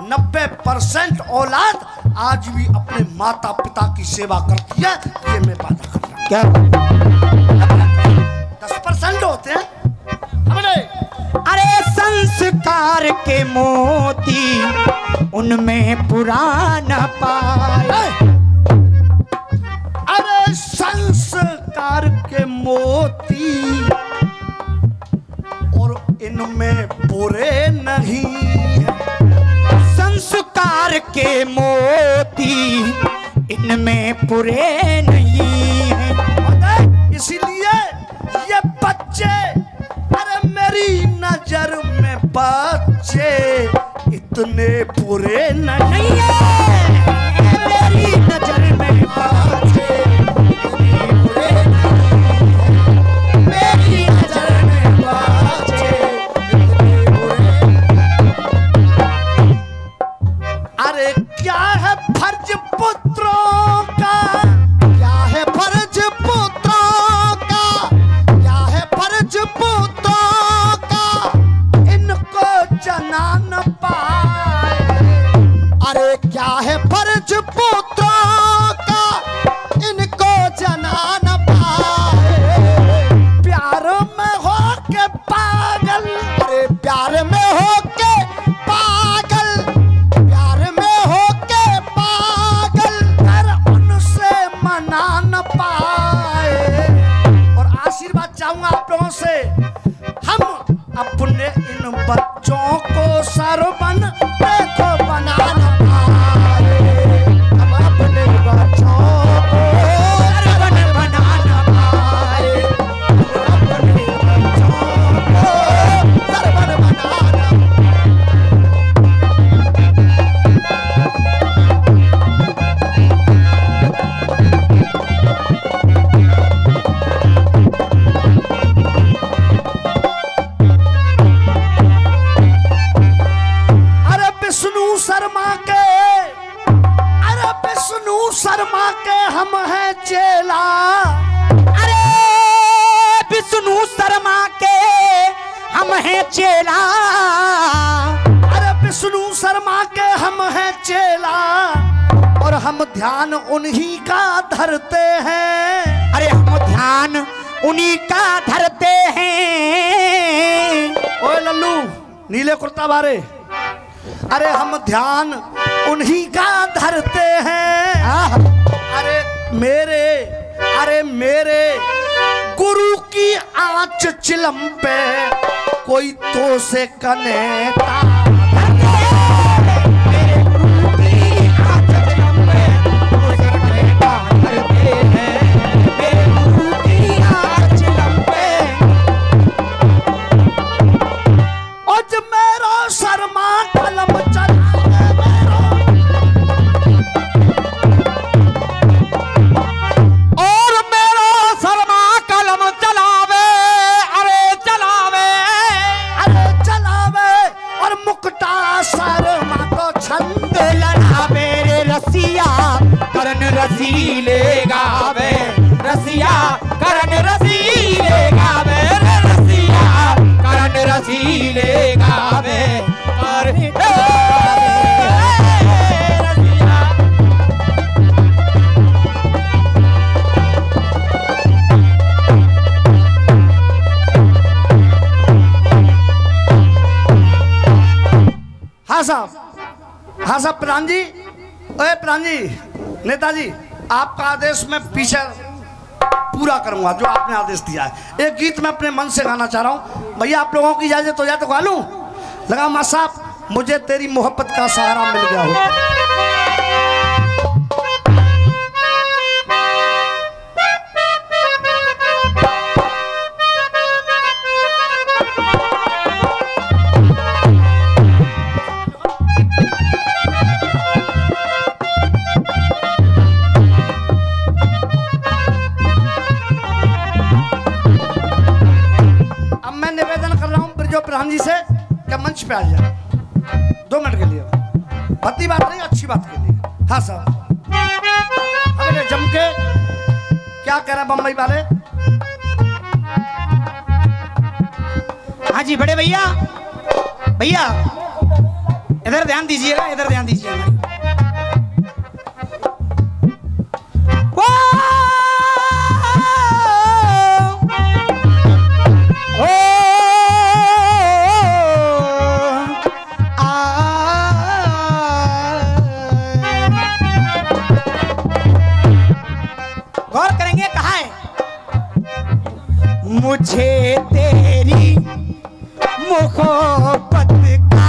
90% औलाद आज भी अपने माता पिता की सेवा करती है। ये मैं वादा कर रहा हूं। क्या 10% होते हैं हमने। अरे संस्कार के मोती उनमें पुराना पाए, अरे संस्कार के मोती और इनमें बुरे नहीं है, संस्कार के मोती इनमें पूरे नहीं है। इसीलिए ये बच्चे, अरे मेरी नजर में बच्चे इतने बुरे नहीं है, मेरी नजर में बच्चे इतने बुरे नहीं है, मेरी नजर में बच्चे इतने बुरे। अरे क्या है फर्ज पुत्रों का, क्या है फर्ज पुत्रों का, क्या है फर्ज पुत्रों का, इनको जना न पाए। अरे क्या है फर्ज पुत्रों का, इनको जना न पाए। प्यार में हो के पागल, अरे प्यार में हो के पागल, प्यार में हो के पागल, कर उनसे मना न पाए। और आशीर्वाद चाहूंगा आप लोगों से, हम अपने इन बच्चों को सरबन देखो बना न पाए। हम अपने बच्चों को सरबन बना न पाए, हम अपने बच्चों को सरबन बना न अरे विष्णु शर्मा के, अरे विष्णु शर्मा के हम हैं चेला। अरे विष्णु शर्मा के हम हैं चेला, अरे विष्णु शर्मा के हम हैं चेला, और हम ध्यान उन्हीं का धरते हैं। अरे हम ध्यान उन्हीं का धरते हैं। ओए लल्लू नीले कुर्ता बारे, अरे हम ध्यान उन्हीं का धरते हैं। अरे मेरे गुरु की आंच चिलम पे कोई तो से कनेता। मेरे गुरु की आंच चिलम पे कोई कनेता धरते हैं, मेरे गुरु की आंच चिलम पे। आज मेरा शर्मा कलम चलावे मेरो, और मेरा शर्मा कलम चलावे, अरे चलावे, अरे चलावे, और मुक्ता शर्मा को छंद लड़ा मेरे रसिया करण रसीले गावे, रसिया करण रसीले गावे, रे रसिया करण रसीले गावे, और रसिया। हाँ साहब, हाँ साहब प्रधान जी, ओए प्रधान जी, नेताजी आपका आदेश मैं पीछे पूरा करूंगा जो आपने आदेश दिया है। एक गीत मैं अपने मन से गाना चाह रहा हूँ। भैया आप लोगों की इजाजत हो जाए तो गा लूं। लगा माँ साहब मुझे तेरी मोहब्बत का सहारा मिल गया हो। मैं निवेदन कर रहा हूँ ब्रजो प्रधान जी से कि मंच पे आ जाए 2 मिनट के लिए। भद्दी बात नहीं, अच्छी बात के लिए। हाँ साहब, अरे जम के क्या कह रहे हैं बम्बई वाले? हाँ जी बड़े भैया, भैया इधर ध्यान दीजिएगा, इधर ध्यान दीजिएगा। गौर करेंगे, कहा है मुझे तेरी मोहब्बत का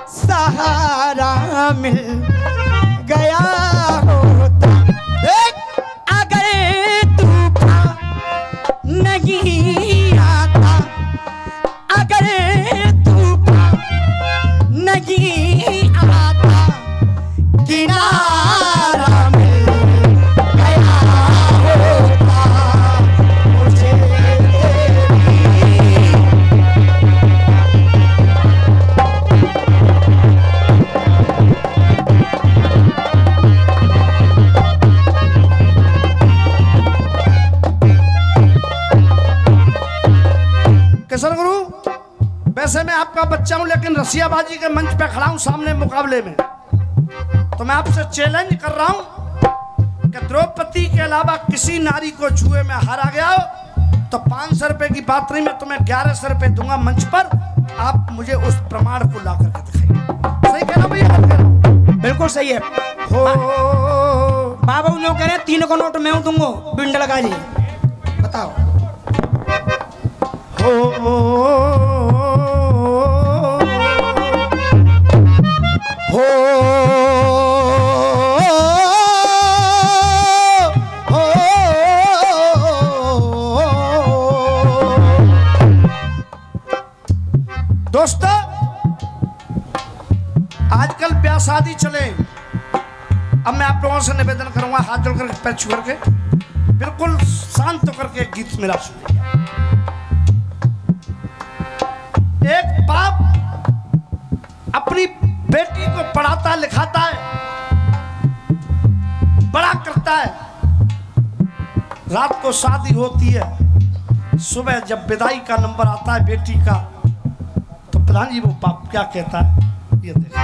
सहारा मिल गया होता, अगर तूफान नहीं आता, अगर तूफान नहीं आता, किनारा मिल गया होता मुझे तेरी। किशोर गुरु, वैसे मैं आपका बच्चा हूं, लेकिन रसियाबाजी के मंच पे खड़ा हूं सामने मुकाबले में, तो मैं आपसे चैलेंज कर रहा हूं कि द्रौपदी के अलावा किसी नारी को जुए में हारा गया हो तो 500 रुपए की बात नहीं, मैं तुम्हें 1100 रुपए दूंगा मंच पर। आप मुझे उस प्रमाण को ला करके दिखाइए। सही कहना भैया? बिल्कुल सही है। हो बाबा उन लोग कह रहे हैं 3 को नोट मैं दूंगा, बिंड लगा जी, बताओ। हो दोस्तों, आजकल ब्याह शादी चले, अब मैं आप लोगों से निवेदन करूंगा हाथ जोड़ करके पैर छू करके बिल्कुल शांत होकर के गीत मेरा सुनिए। एक बाप अपनी बेटी को पढ़ाता लिखाता है, बड़ा करता है, रात को शादी होती है, सुबह जब विदाई का नंबर आता है बेटी का, तो प्रधान जी वो बाप क्या कहता है ये देखो।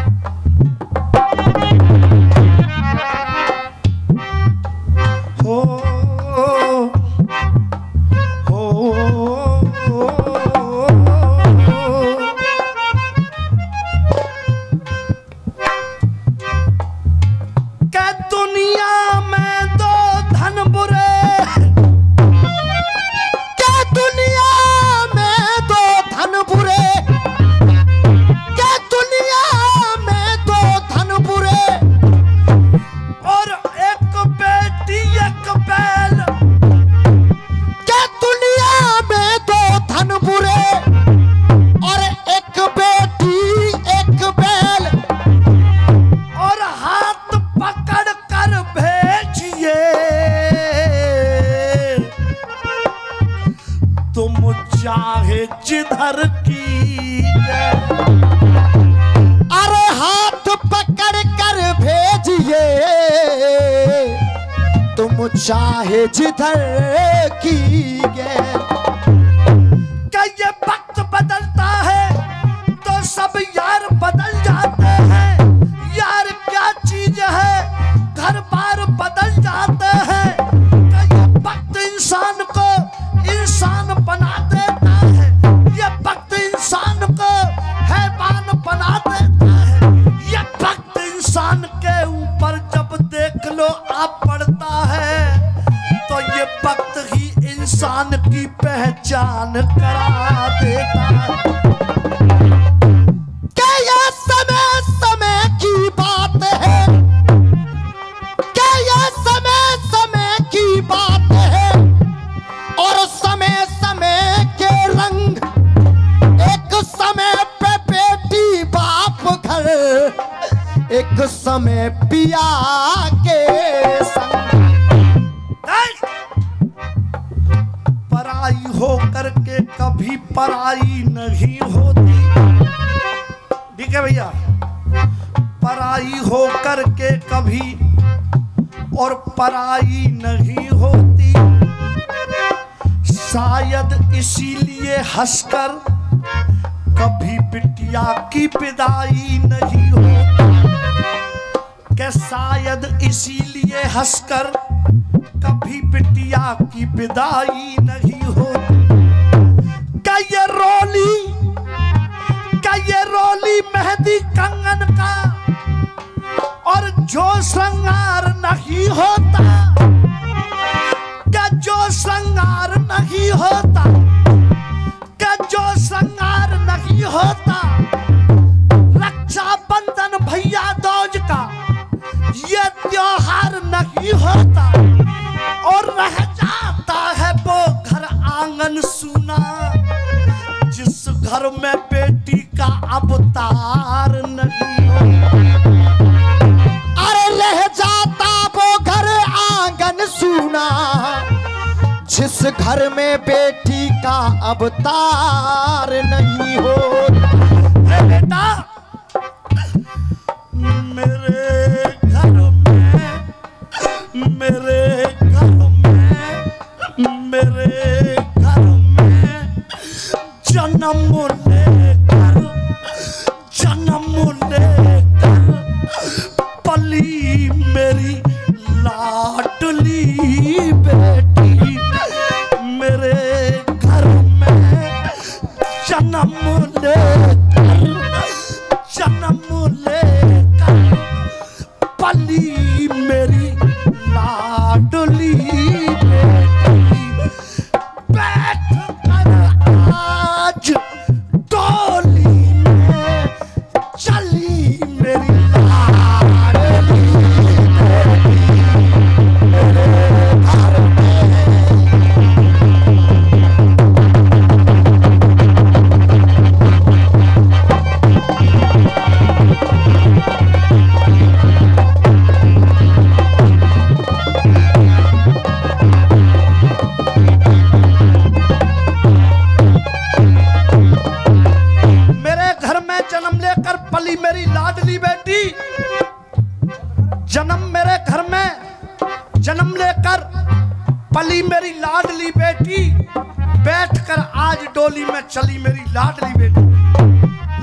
चाहे जिधर की अरे हाथ पकड़ कर भेजिए, तुम चाहे जिधर की क्या ये वक्त बदलता है तो सब यार बदल जाते हैं। यार क्या चीज है, घर बार बदल जाते हैं। क्या ये वक्त इंसान को इंसान बना देता है, ये वक्त इंसान को हैवान बना देता है। ये वक्त इंसान के ऊपर जब देख लो आप पड़ता है तो ये वक्त ही इंसान की पहचान करा देता है। क्या ये समय समय की बात है, क्या ये समय समय की बात है, और समय समय के रंग, एक समय पे बेटी बाप घर, एक समय पिया के संग। पराई हो करके कभी पराई नहीं होती। ठीक है भैया, पराई हो कर के कभी और पराई नहीं होती, शायद इसीलिए हंसकर कभी बिटिया की विदाई नहीं होती। कि शायद इसीलिए हंसकर कभी बिटिया की विदाई नहीं होती। क्या ये रोली मेहंदी कंगन का और जो श्रृंगार नहीं होता, क्या जो श्रृंगार नहीं होता, क्या जो श्रृंगार नहीं होता, रक्षाबंधन भैया दूज का ये त्योहार नहीं होता, और रह जाता है वो घर आंगन सूना जिस घर में बेटी का अवतार नहीं होता। अरे रह जाता वो घर आंगन सूना जिस घर में बेटी का अवतार नहीं हो। बेटा मेरे घर में, मेरे घर में, मेरे घर में जन्म लेकर पली मेरी लाडली बेटी। मेरे घर में जन्म लेकर पली मेरी लाडली बेटी। बैठ कर आज डोली में चली मेरी लाडली बेटी। मेरे घर में मेरी लाडली बेटी, जन्म मेरे घर में जन्म लेकर पली मेरी लाडली बेटी। बैठकर आज डोली में चली मेरी लाडली बेटी।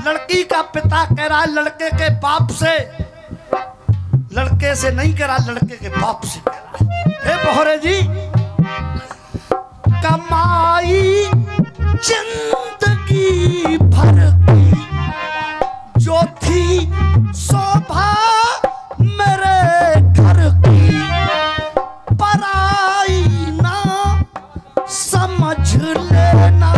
लड़की का पिता कह रहा है लड़के के बाप से, लड़के से नहीं कह रहा, लड़के के बाप से कह रहा है। हे बहरे जी, कमाई जिंदगी भर की जो थी शोभा मेरे घर की, पराई ना समझ लेना,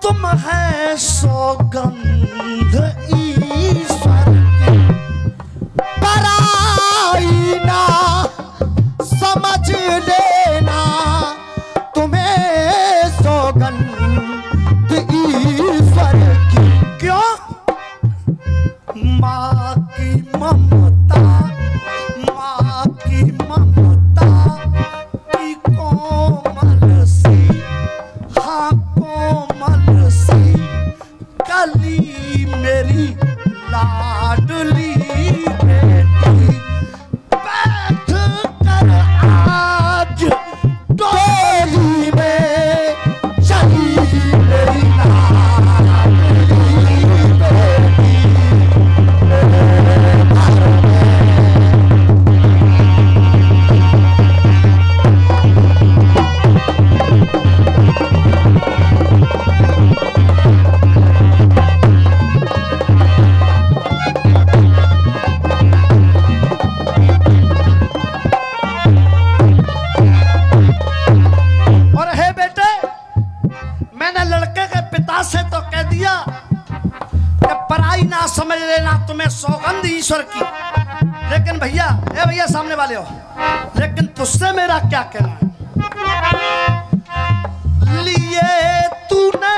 तुम है सौगंध ईश्वर की। पराई ना समझ लेना, तुम्हें सौगंध ईश्वर की। क्यों? माँ की ममता, माँ की ममता की कोमल सी, हाँ कोमल सी कली मेरी लाडली बेटी। बैठ कर आज डोली में चली मेरी लाडली बेटी। और हे बेटे, मैंने लड़के के पिता से तो कह दिया कि पराई ना समझ लेना, तुम्हें सौगंध ईश्वर की। लेकिन भैया, ए भैया सामने वाले हो, लेकिन तुझसे मेरा क्या कहना है? लिए तूने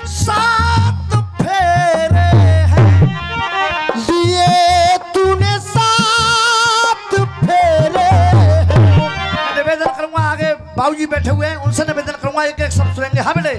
सात फेरे हैं, लिए तूने सात फेरे हैं। मैं निवेदन करूंगा, आगे बाबूजी बैठे हुए हैं, उनसे निवेदन करूंगा, एक एक शब्द सुनेंगे। हाँ बेटे।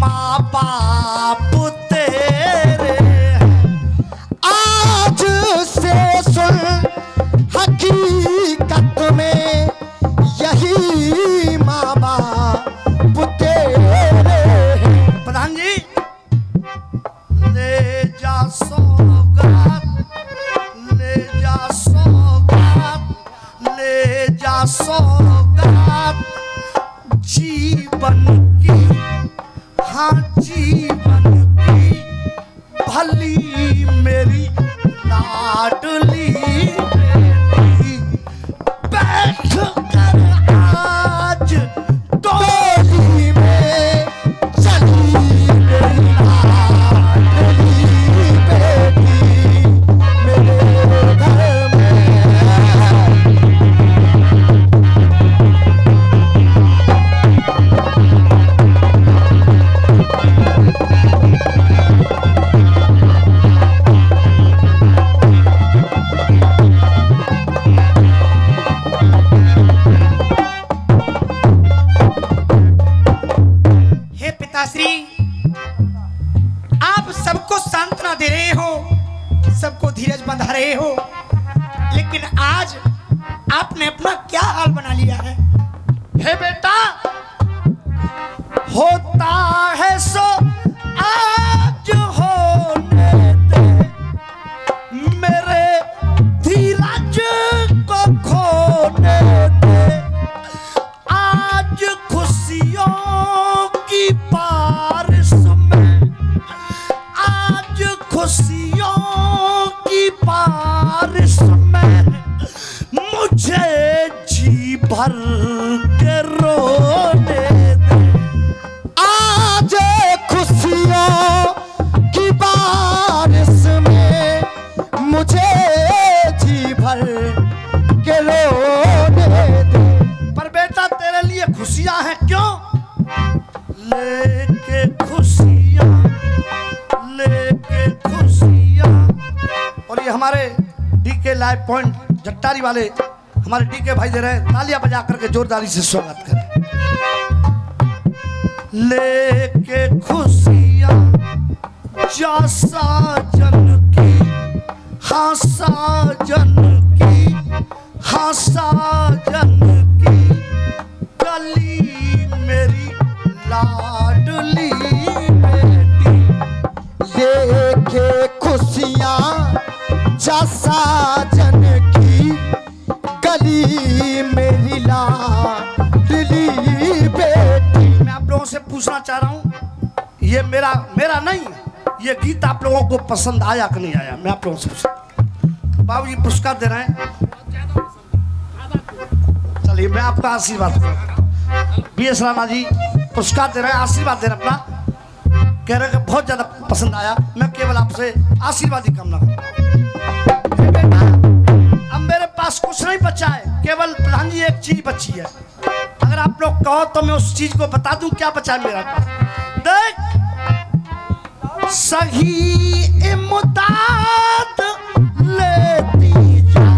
माँ बाप तेरे आज से सुन हकीकत में यही माँ बाप तेरे हैं। प्रधान जी ले जा सौगात, ले जा सौगात, ले जा सौगात जीवन की, हाँ जीवन की भली मेरी लाडली बेटी, बैठ कर आज डोली में चली मेरी लाडली बेटी मेरे घर में। हे पिताश्री, आप सबको सांत्वना दे रहे हो, सबको धीरज बंधा रहे हो, लेकिन आज आपने अपना क्या हाल बना लिया है? हे बेटा होता है सो आज होने दे, मेरे धीरज को खोने दे, आज खुशियों की बारिश में, आज खुशियों की बारिश में मुझे जी भर के रोने दे। आज खुशियों की बारिश में मुझे जी भर के रोने दे। पर बेटा तेरे लिए खुशियां हैं क्यों? लेके खुशियां, लेके खुशियां। और ये हमारे डीके लाइव पॉइंट जट्टारी वाले हमारे डीके भाई दे रहे हैं, तालियां बजा करके जोरदारी से स्वागत करें। लेके खुशियां जा साजन की, हाँ साजन की, हाँ साजन की गली मेरी लाडली बेटी, लेके खुशियाँ जा साजन की गली मेरी लाडली बेटी। मैं आप लोगों से पूछना चाह रहा हूँ, ये मेरा नहीं, ये गीत आप लोगों को पसंद आया कि नहीं आया? मैं आप लोगों से पूछता। बाबूजी पुरस्कार दे रहे हैं, चलिए मैं आपका आशीर्वाद करूँ। BS राणा जी पुरस्कार दे रहे हैं, आशीर्वाद दे रहे हैं अपना, कह रहे हैं कि बहुत ज्यादा पसंद आया। मैं केवल आपसे आशीर्वाद ही कामना करता हूँ। बेटा अब मेरे पास कुछ नहीं बचा है, केवल प्रधान जी एक चीज बची है। अगर आप लोग कहो तो मैं उस चीज को बता दूं क्या बचा है मेरे पास। देख सही इमदाद लेती जा,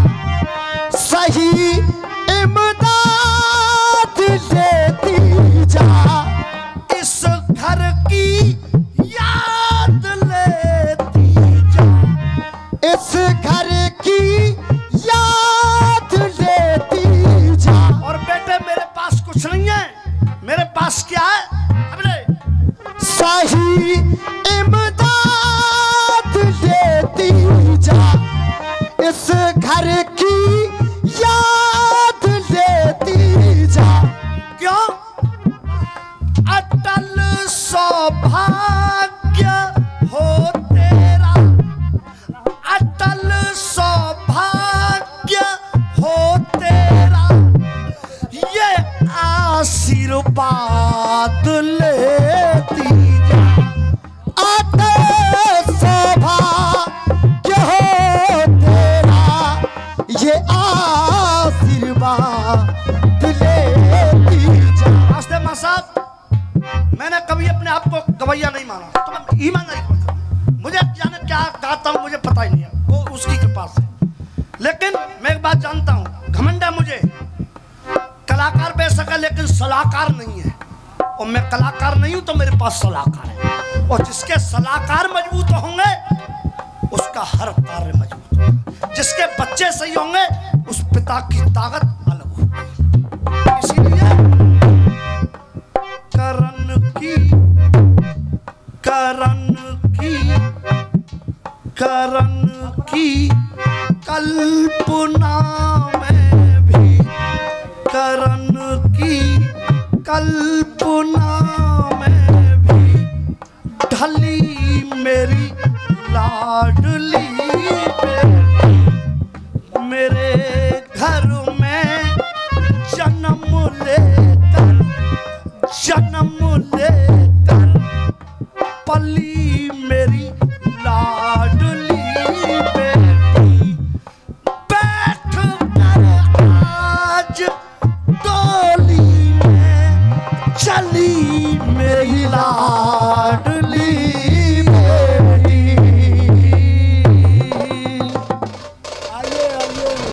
सही इमदाद लेती जा, इस घर की याद लेती जा, इस घर की याद लेती जा। और बेटे मेरे पास कुछ नहीं है, मेरे पास क्या है? सही इमदाद लेती जा, इस घर की याद लेती जा। क्यों? अटल सौभाग्य हो तेरा, अटल सौभाग्य हो तेरा, ये आशीर्वाद लेती जा। अटल सौभाग्य हो तेरा, ये आशीर्वाद लेती जा। रास्ते मां साहब, मैंने कभी अपने आप को गवैया नहीं माना, तो मैं ईमानदारी करता हूं। मुझे जाने क्या गाता हूं मुझे पता ही नहीं है, वो उसकी कृपा से। लेकिन मैं एक बात जानता हूं, घमंड है मुझे, कलाकार बेशक है लेकिन सलाहकार नहीं है। और मैं कलाकार नहीं हूं तो मेरे पास सलाहकार है, और जिसके सलाहकार मजबूत होंगे उसका हर कार्य मजबूत होगा। जिसके बच्चे सही होंगे उस पिता की ताकत अलग होगी। इसीलिए करण की कल्पना में भी, करण की कल्पना में भी ढली मेरी लाडली बेटी, मेरे घर में जन्म लेकर पली मेरी लाडली बेटी, बैठ कर आज डोली में चली